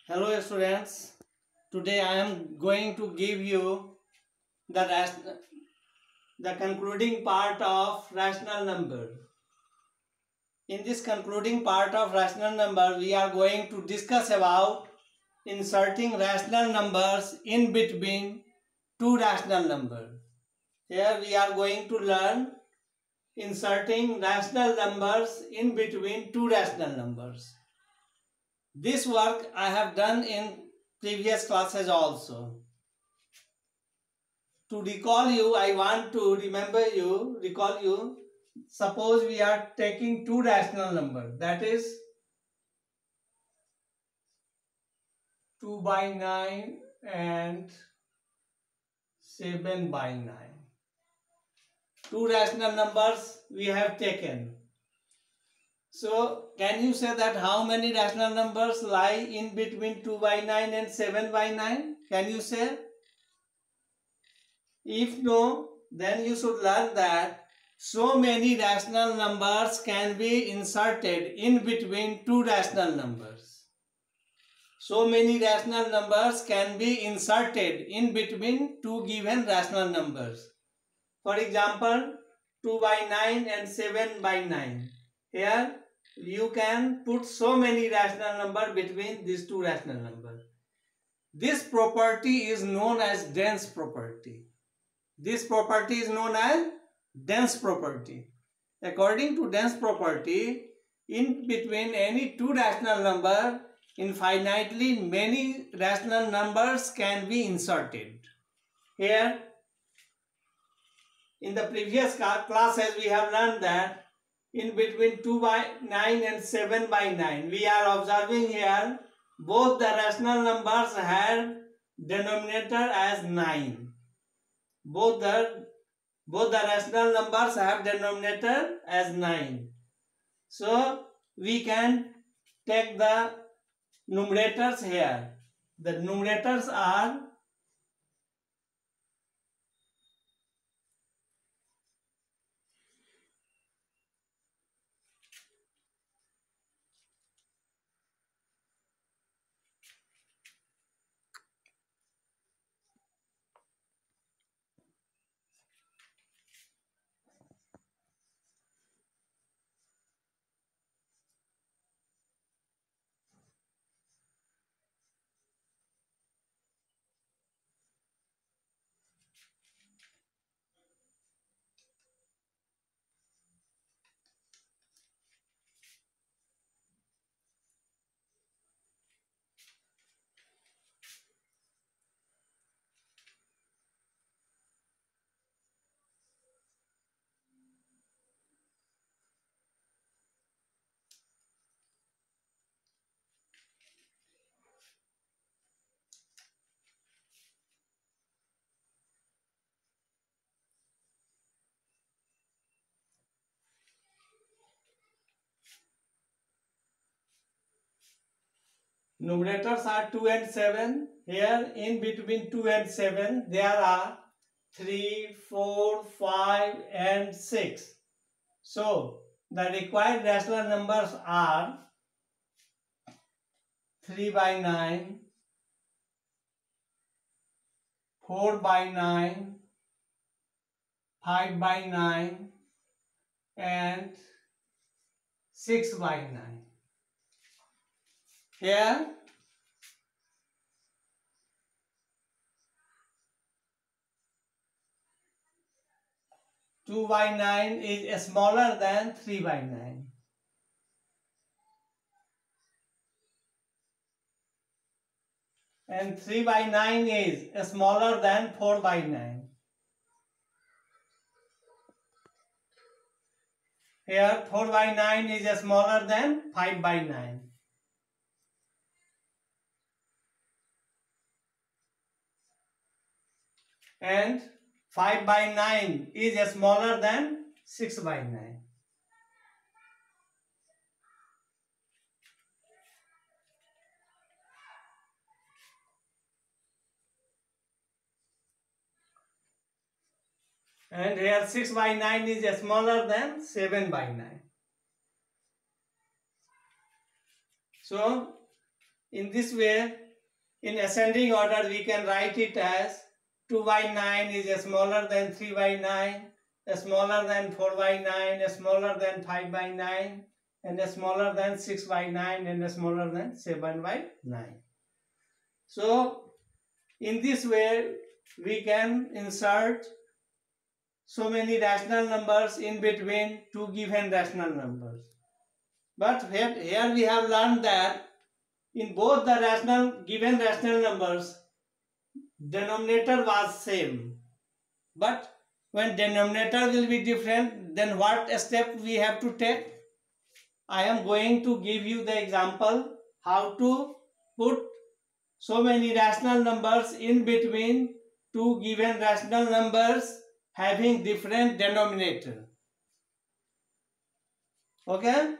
Hello students, today I am going to give you the concluding part of rational number. In this concluding part of rational number, we are going to discuss about inserting rational numbers in between two rational numbers. Here we are going to learn inserting rational numbers in between two rational numbers. This work I have done in previous classes also. To recall you, I want to recall you. Suppose we are taking two rational numbers, that is 2 by 9 and 7 by 9. Two rational numbers we have taken. So, can you say that how many rational numbers lie in between 2 by 9 and 7 by 9? Can you say? If no, then you should learn that so many rational numbers can be inserted in between two rational numbers. So many rational numbers can be inserted in between two given rational numbers. For example, 2 by 9 and 7 by 9. Here you can put so many rational numbers between these two rational numbers. This property is known as dense property. This property is known as dense property. According to dense property, in between any two rational number, infinitely many rational numbers can be inserted. Here, in the previous classes, we have learned that in between 2 by 9 and 7 by 9, we are observing here both the rational numbers have denominator as 9. Both the rational numbers have denominator as 9. So, we can take the numerators here. The numerators are numerators are 2 and 7. Here in between 2 and 7 there are 3, 4, 5 and 6. So the required rational numbers are 3 by 9, 4 by 9, 5 by 9 and 6 by 9. Here 2 by 9 is smaller than 3 by 9. And 3 by 9 is smaller than 4 by 9. Here 4 by 9 is smaller than 5 by 9. And 5 by 9 is smaller than 6 by 9. And here 6 by 9 is smaller than 7 by 9. So, In this way, in ascending order, we can write it as 2 by 9 is smaller than 3 by 9, smaller than 4 by 9, smaller than 5 by 9, and smaller than 6 by 9, and smaller than 7 by 9. So, in this way, we can insert so many rational numbers in between two given rational numbers. But here we have learned that in both the given rational numbers, denominator was same. But when denominator will be different, then what step we have to take? I am going to give you the example how to put so many rational numbers in between two given rational numbers having different denominator. Okay?